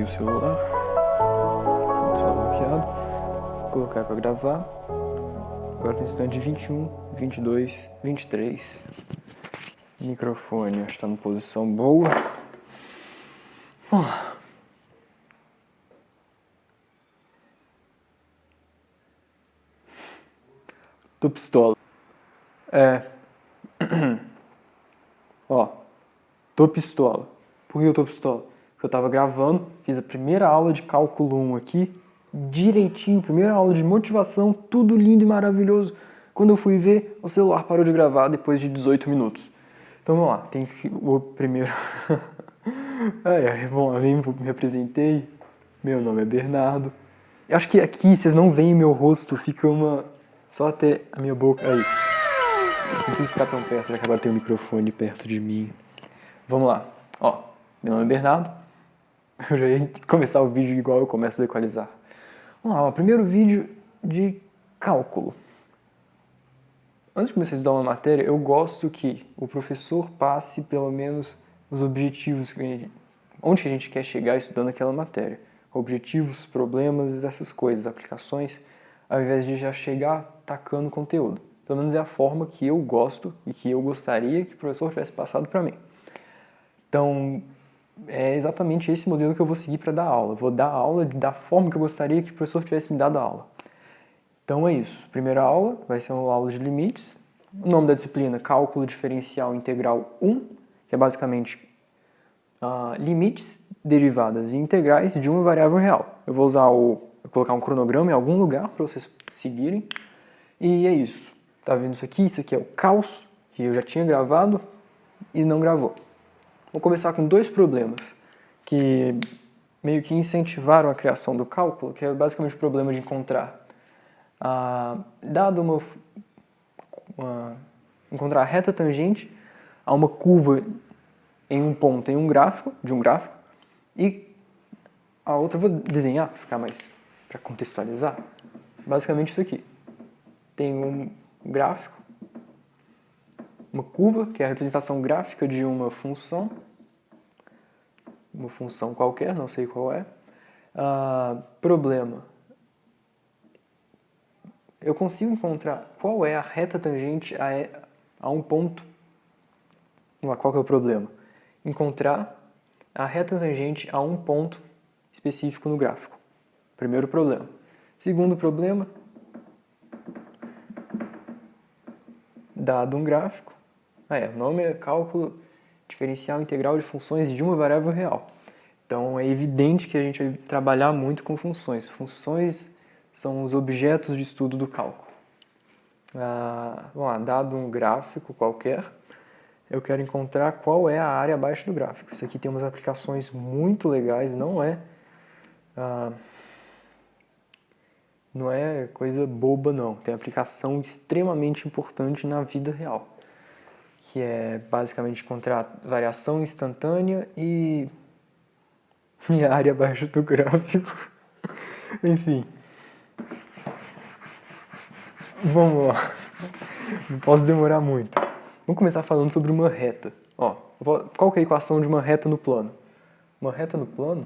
o celular bloqueado, colocar para gravar. Agora no instante 21, 22, 23. Microfone está em posição boa. Tô pistola. Tô pistola. Por que eu tô pistola? Porque eu tava gravando, fiz a primeira aula de cálculo 1 aqui, direitinho, primeira aula de motivação, tudo lindo e maravilhoso. Quando eu fui ver, o celular parou de gravar depois de 18 minutos. Então vamos lá, tem que o primeiro... Bom, eu nem me apresentei. Meu nome é Bernardo. Eu acho que aqui vocês não veem meu rosto, fica uma... só até a minha boca. Aí. Não preciso ficar tão perto, já que agora tem um microfone perto de mim. Vamos lá. Meu nome é Bernardo. Eu já ia começar o vídeo igual eu começo a equalizar. Vamos lá, primeiro vídeo de cálculo. Antes de começar a estudar uma matéria, eu gosto que o professor passe pelo menos os objetivos, onde a gente quer chegar estudando aquela matéria. Objetivos, problemas, essas coisas, aplicações, ao invés de já chegar tacando conteúdo. Pelo menos é a forma que eu gosto e que eu gostaria que o professor tivesse passado para mim. Então, é exatamente esse modelo que eu vou seguir para dar aula. Vou dar aula da forma que eu gostaria que o professor tivesse me dado a aula. Então é isso. Primeira aula vai ser uma aula de limites. O nome da disciplina, Cálculo Diferencial Integral 1, que é basicamente limites, derivadas e integrais de uma variável real. Eu vou colocar um cronograma em algum lugar para vocês seguirem. E é isso. Tá vendo isso aqui? Isso aqui é o caos, que eu já tinha gravado e não gravou. Vou começar com dois problemas que meio que incentivaram a criação do cálculo, que é basicamente o problema de encontrar encontrar a reta tangente a uma curva em um ponto, em um gráfico, e a outra eu vou desenhar para ficar mais, para contextualizar. Basicamente isso aqui. Tem um gráfico, uma curva, que é a representação gráfica de uma função qualquer, não sei qual é. Problema. Eu consigo encontrar qual é a reta tangente a um ponto. Qual que é o problema? Encontrar a reta tangente a um ponto específico no gráfico. Primeiro problema. Segundo problema, dado um gráfico, o nome é cálculo diferencial integral de funções de uma variável real. Então é evidente que a gente vai trabalhar muito com funções. Funções são os objetos de estudo do cálculo. Vamos lá, dado um gráfico qualquer, eu quero encontrar qual é a área abaixo do gráfico. Isso aqui tem umas aplicações muito legais, não é coisa boba não. Tem aplicação extremamente importante na vida real, que é basicamente encontrar variação instantânea e a área abaixo do gráfico. Enfim. Vamos lá. Não posso demorar muito. Vamos começar falando sobre uma reta. Qual que é a equação de uma reta no plano? Uma reta no plano?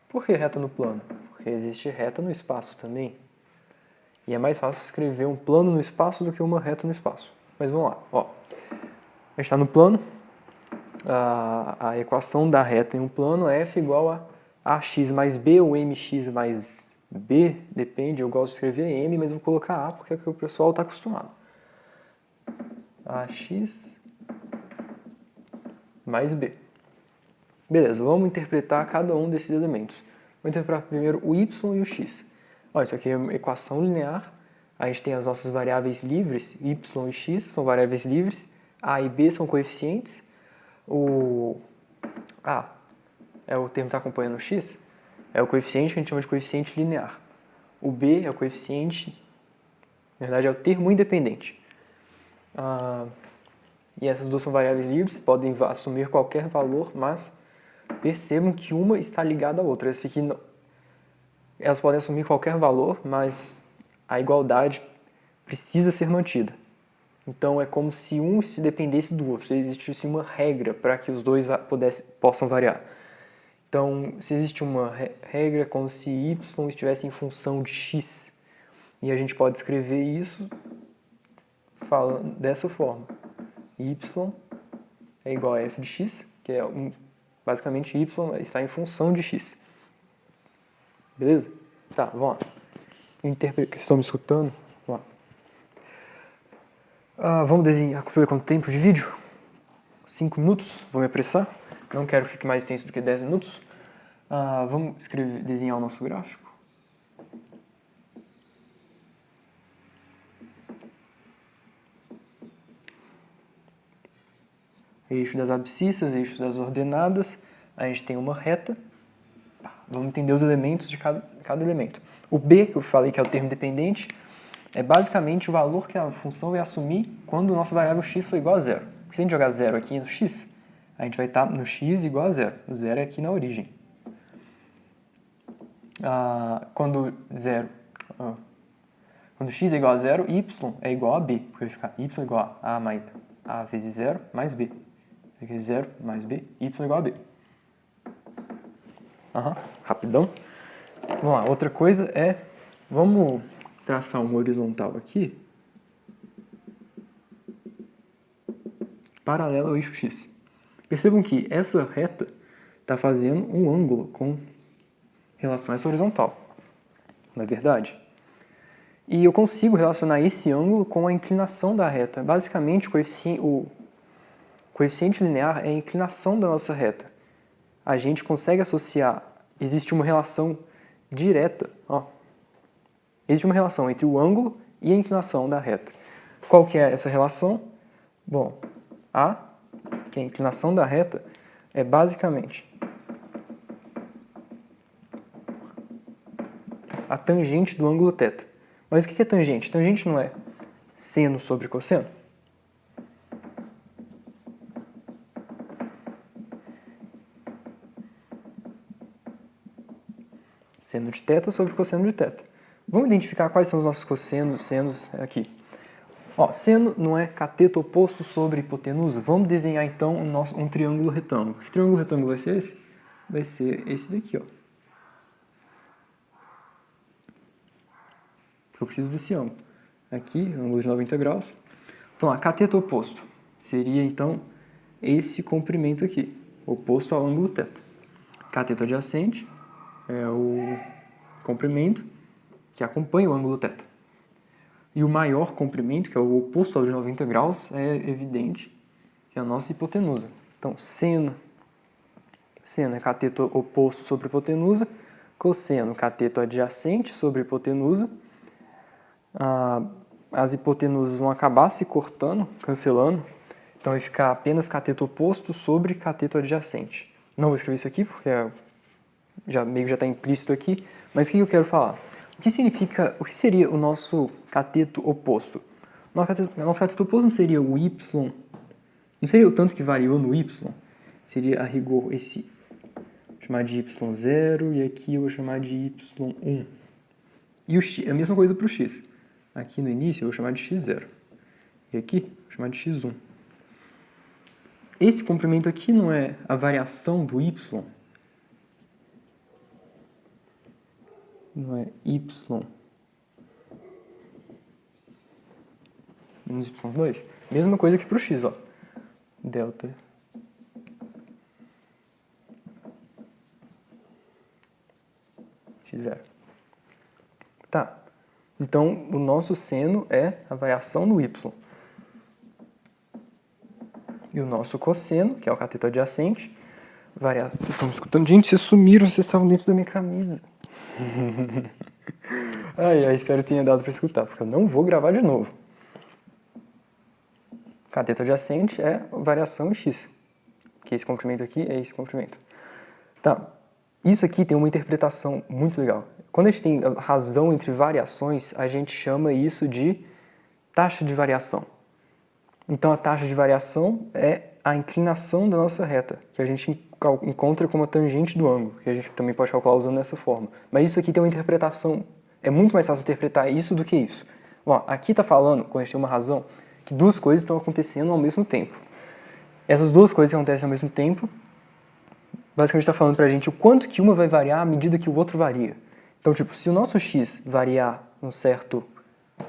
Por que reta no plano? Porque existe reta no espaço também. E é mais fácil escrever um plano no espaço do que uma reta no espaço. Mas vamos lá. A gente está no plano. A equação da reta em um plano é f igual a ax mais b ou mx mais b, depende, eu gosto de escrever m, mas vou colocar a porque é o que o pessoal está acostumado. Ax mais b. Beleza, vamos interpretar cada um desses elementos. Vou interpretar primeiro o y e o x. Isso aqui é uma equação linear. A gente tem as nossas variáveis livres, y e x são variáveis livres, a e b são coeficientes. O termo que está acompanhando o x, é o coeficiente que a gente chama de coeficiente linear. O b é o coeficiente, na verdade é o termo independente. E essas duas são variáveis livres, podem assumir qualquer valor, mas percebam que uma está ligada à outra. Esse aqui, elas podem assumir qualquer valor, mas a igualdade precisa ser mantida. Então é como se um se dependesse do outro, se existisse uma regra para que os dois possam variar. Então, se existe uma regra como se y estivesse em função de x, e a gente pode escrever isso falando dessa forma. Y é igual a f de x, que é basicamente y está em função de x. Beleza? Tá, vamos lá. Vocês estão me escutando? Vamos lá. Vamos desenhar. Deixa eu ver quanto tempo de vídeo? 5 minutos. Vou me apressar. Não quero que fique mais extenso do que 10 minutos. Vamos desenhar o nosso gráfico. Eixo das abscissas, eixo das ordenadas. A gente tem uma reta. Vamos entender os elementos de cada elemento. O B, que eu falei que é o termo dependente, é basicamente o valor que a função vai assumir quando o nosso variável x for igual a zero. Porque se a gente jogar zero aqui no x, a gente vai estar no x igual a zero. O zero é aqui na origem. Quando x é igual a zero, y é igual a b. Porque vai ficar y igual a a vezes zero mais b. Aqui 0 mais b, y igual a b. Rapidão. Vamos lá, outra coisa é, vamos traçar uma horizontal aqui, paralela ao eixo x. Percebam que essa reta está fazendo um ângulo com relação a essa horizontal. Não é verdade? E eu consigo relacionar esse ângulo com a inclinação da reta. Basicamente, o coeficiente linear é a inclinação da nossa reta. A gente consegue associar, existe uma relação direta, existe uma relação entre o ângulo e a inclinação da reta. Qual que é essa relação? Bom, A, que é a inclinação da reta, é basicamente a tangente do ângulo θ. Mas o que é tangente? Tangente não é seno sobre cosseno? Seno de θ sobre cosseno de θ. Vamos identificar quais são os nossos cossenos, senos aqui. Seno não é cateto oposto sobre hipotenusa? Vamos desenhar então um triângulo retângulo. Que triângulo retângulo vai ser esse? Vai ser esse daqui, Eu preciso desse ângulo. Aqui, ângulo de 90 graus. Então, cateto oposto seria então esse comprimento aqui, oposto ao ângulo θ. Cateto adjacente é o comprimento que acompanha o ângulo θ. E o maior comprimento, que é o oposto ao de 90 graus, é evidente que é a nossa hipotenusa. Então, seno é cateto oposto sobre hipotenusa, cosseno, cateto adjacente sobre hipotenusa. As hipotenusas vão acabar se cortando, cancelando, então vai ficar apenas cateto oposto sobre cateto adjacente. Não vou escrever isso aqui porque meio que já está implícito aqui, mas o que eu quero falar? O que seria o nosso cateto oposto? Nosso cateto oposto não seria o y, não seria o tanto que variou no y, seria a rigor esse, vou chamar de y0 e aqui eu vou chamar de y1. E o x, a mesma coisa para o x. Aqui no início eu vou chamar de x0 e aqui eu vou chamar de x1. Esse comprimento aqui não é a variação do y, não é y menos y2. Mesma coisa que para o x, delta x0. Tá. Então, o nosso seno é a variação do y. E o nosso cosseno, que é o cateto adjacente, Vocês estão me escutando? Gente, vocês sumiram, vocês estavam dentro da minha camisa. Espero que tenha dado para escutar, porque eu não vou gravar de novo. Cateto adjacente é variação em x. Que esse comprimento aqui é esse comprimento. Tá. Isso aqui tem uma interpretação muito legal. Quando a gente tem razão entre variações, a gente chama isso de taxa de variação. Então, a taxa de variação é a inclinação da nossa reta, que a gente encontra como a tangente do ângulo, que a gente também pode calcular usando dessa forma. Mas isso aqui tem uma interpretação, é muito mais fácil interpretar isso do que isso. Aqui está falando, quando a gente tem uma razão, que duas coisas estão acontecendo ao mesmo tempo. Essas duas coisas que acontecem ao mesmo tempo basicamente está falando pra gente o quanto que uma vai variar à medida que o outro varia. Então, tipo, se o nosso x variar um certo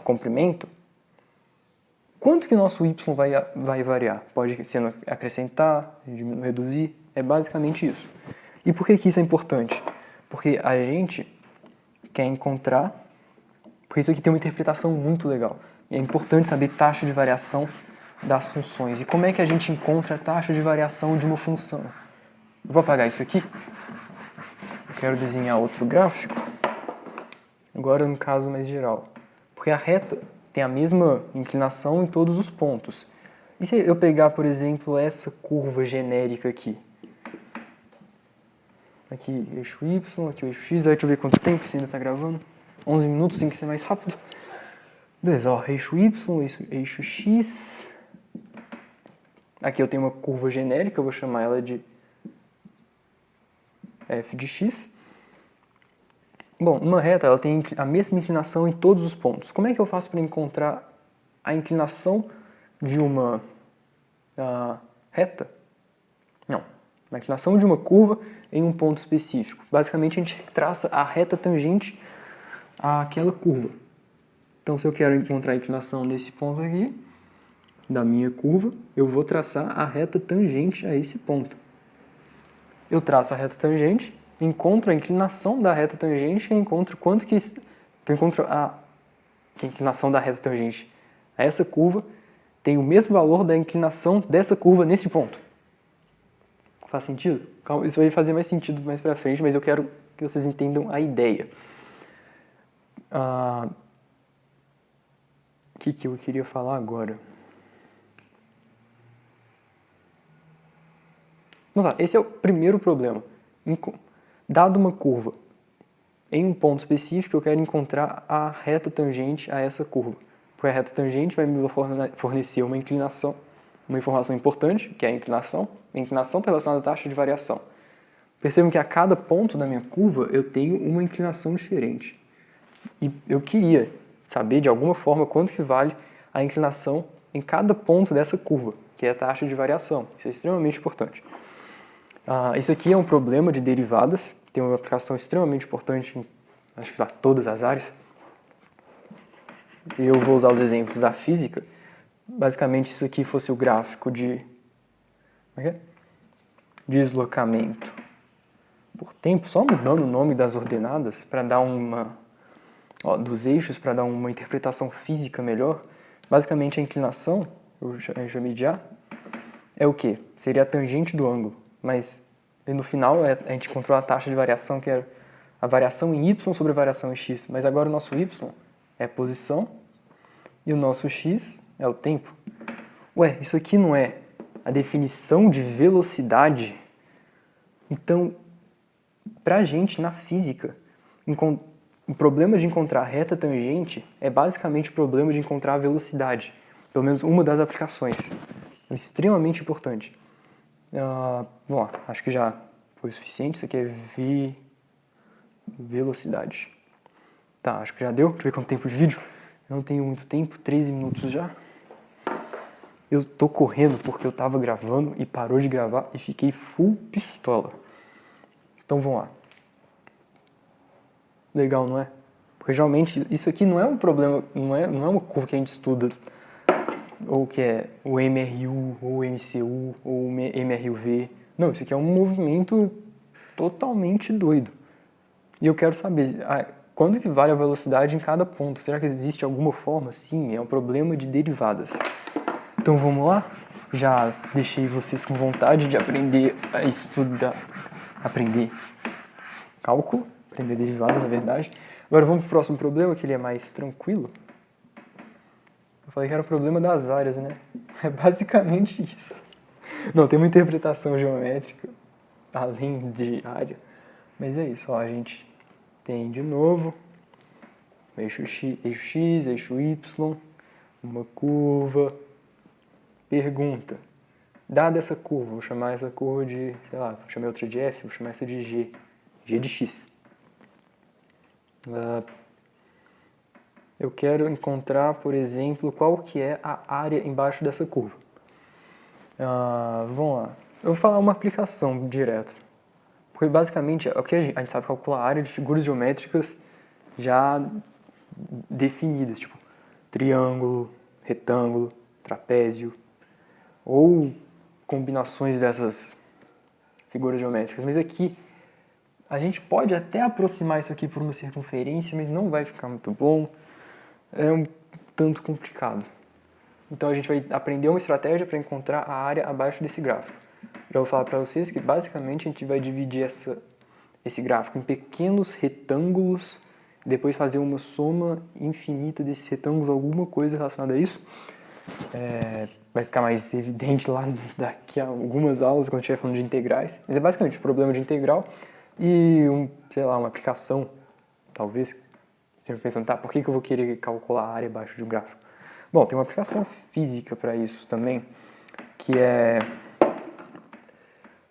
comprimento, quanto que o nosso y vai variar? Pode ser acrescentar, reduzir, é basicamente isso. E por que isso é importante? Porque a gente quer encontrar... Porque isso aqui tem uma interpretação muito legal. E é importante saber taxa de variação das funções. E como é que a gente encontra a taxa de variação de uma função? Eu vou apagar isso aqui. Eu quero desenhar outro gráfico. Agora no caso mais geral. Porque a reta tem a mesma inclinação em todos os pontos. E se eu pegar, por exemplo, essa curva genérica aqui? Aqui eixo Y, aqui o eixo X. Aí deixa eu ver quanto tempo você ainda está gravando. 11 minutos, tem que ser mais rápido. Beleza, ó, eixo Y, eixo X. Aqui eu tenho uma curva genérica, eu vou chamar ela de f de x. Bom, uma reta ela tem a mesma inclinação em todos os pontos. Como é que eu faço para encontrar a inclinação de uma reta? Não, a inclinação de uma curva em um ponto específico. Basicamente a gente traça a reta tangente àquela curva. Então se eu quero encontrar a inclinação nesse ponto aqui, da minha curva, eu vou traçar a reta tangente a esse ponto. Eu traço a reta tangente, encontro a inclinação da reta tangente e encontro quanto que eu encontro a inclinação da reta tangente a essa curva tem o mesmo valor da inclinação dessa curva nesse ponto. Faz sentido? Calma, isso vai fazer mais sentido mais pra frente, mas eu quero que vocês entendam a ideia. O que eu queria falar agora? Vamos lá, esse é o primeiro problema. Dado uma curva em um ponto específico, eu quero encontrar a reta tangente a essa curva. Porque a reta tangente vai me fornecer uma inclinação, uma informação importante, que é a inclinação. A inclinação está relacionada à taxa de variação. Percebam que a cada ponto da minha curva eu tenho uma inclinação diferente. E eu queria saber, de alguma forma, quanto que vale a inclinação em cada ponto dessa curva, que é a taxa de variação. Isso é extremamente importante. Isso aqui é um problema de derivadas, tem uma aplicação extremamente importante em, acho que, todas as áreas. Eu vou usar os exemplos da física. Basicamente, se isso aqui fosse o gráfico de deslocamento por tempo, só mudando o nome das ordenadas para dar dos eixos, para dar uma interpretação física melhor. Basicamente, a inclinação, eu chamei de A, é o quê? Seria a tangente do ângulo. Mas no final a gente encontrou a taxa de variação, que era a variação em y sobre a variação em x. Mas agora o nosso y é a posição e o nosso x é o tempo. Ué, isso aqui não é a definição de velocidade? Então, pra gente, na física, o problema de encontrar a reta tangente é basicamente o problema de encontrar a velocidade. Pelo menos uma das aplicações. É extremamente importante. Bom, acho que já foi o suficiente. Isso aqui é velocidade. Tá, acho que já deu. Deixa eu ver quanto tempo de vídeo. Eu não tenho muito tempo, 13 minutos já. Eu tô correndo porque eu tava gravando e parou de gravar e fiquei full pistola. Então vamos lá. Legal, não é? Porque geralmente isso aqui não é um problema, não é uma curva que a gente estuda, ou que é o MRU, ou o MCU, ou o MRUV. Não, isso aqui é um movimento totalmente doido. E eu quero saber quanto que vale a velocidade em cada ponto. Será que existe alguma forma? Sim, é um problema de derivadas. Então vamos lá? Já deixei vocês com vontade de aprender a estudar, aprender cálculo, aprender derivadas, na verdade. Agora vamos para o próximo problema, que ele é mais tranquilo. Eu falei que era o problema das áreas, né? É basicamente isso. Não, tem uma interpretação geométrica, além de área. Mas é isso, ó, a gente tem de novo eixo X, eixo Y, uma curva. Pergunta. Dada essa curva, vou chamar essa curva de, sei lá, vou chamar outra de F, vou chamar essa de G. G de X. Eu quero encontrar, por exemplo, qual que é a área embaixo dessa curva. Vamos lá. Eu vou falar uma aplicação direto. Porque basicamente o que a gente sabe calcular a área de figuras geométricas já definidas, tipo triângulo, retângulo, trapézio, ou combinações dessas figuras geométricas. Mas aqui a gente pode até aproximar isso aqui por uma circunferência, mas não vai ficar muito bom. É um tanto complicado. Então a gente vai aprender uma estratégia para encontrar a área abaixo desse gráfico. Já vou falar para vocês que basicamente a gente vai dividir esse gráfico em pequenos retângulos, depois fazer uma soma infinita desses retângulos, alguma coisa relacionada a isso. Vai ficar mais evidente lá daqui a algumas aulas quando estiver falando de integrais. Mas é basicamente o problema de integral e, uma aplicação, talvez. Sempre pensando, tá, por que eu vou querer calcular a área abaixo de um gráfico? Bom, tem uma aplicação física para isso também, que é...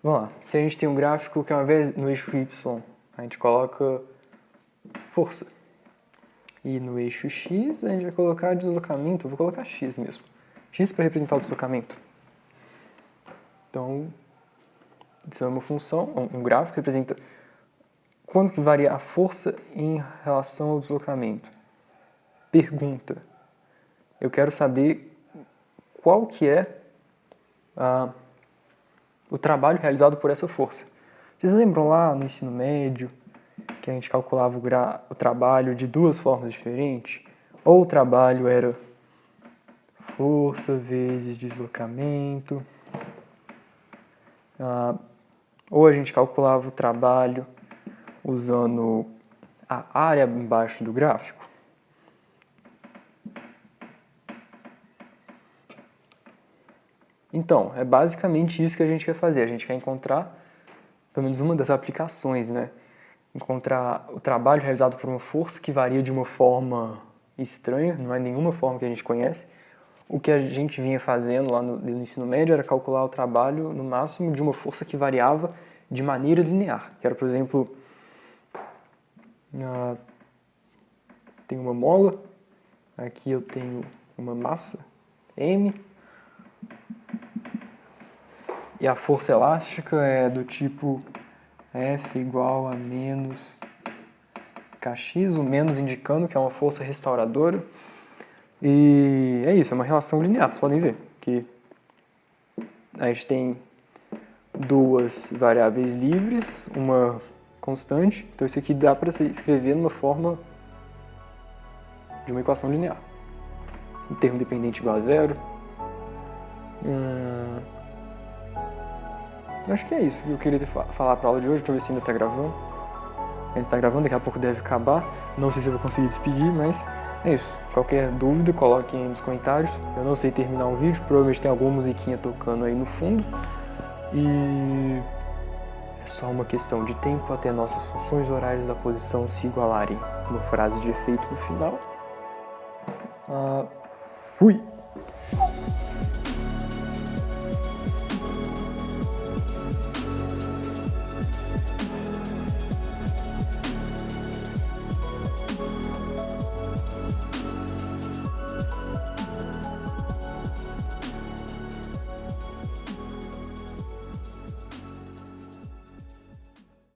Vamos lá, se a gente tem um gráfico que ao invés no eixo Y, a gente coloca força. E no eixo X a gente vai colocar deslocamento, eu vou colocar X mesmo. X para representar o deslocamento. Então, isso é uma função, um gráfico que representa quando que varia a força em relação ao deslocamento. Pergunta. Eu quero saber qual que é o trabalho realizado por essa força. Vocês lembram lá no ensino médio que a gente calculava o trabalho de duas formas diferentes? Ou o trabalho era força vezes deslocamento, ou a gente calculava o trabalho usando a área embaixo do gráfico. Então, é basicamente isso que a gente quer fazer. A gente quer encontrar, pelo menos uma das aplicações, né? Encontrar o trabalho realizado por uma força que varia de uma forma estranha, não é nenhuma forma que a gente conhece. O que a gente vinha fazendo lá no ensino médio era calcular o trabalho no máximo de uma força que variava de maneira linear. Que era, por exemplo, tem uma mola, aqui eu tenho uma massa, M, e a força elástica é do tipo F igual a menos Kx, o menos indicando que é uma força restauradora. E é isso, é uma relação linear, vocês podem ver que a gente tem duas variáveis livres, uma constante, então isso aqui dá para se escrever numa forma de uma equação linear. Um termo dependente igual a zero. Eu acho que é isso que eu queria falar para a aula de hoje. Deixa eu ver se ainda está gravando. Ainda está gravando, daqui a pouco deve acabar. Não sei se eu vou conseguir despedir, mas é isso. Qualquer dúvida, coloquem aí nos comentários. Eu não sei terminar um vídeo, provavelmente tem alguma musiquinha tocando aí no fundo. E é só uma questão de tempo até nossas funções horárias da posição se igualarem. Uma frase de efeito no final. Fui!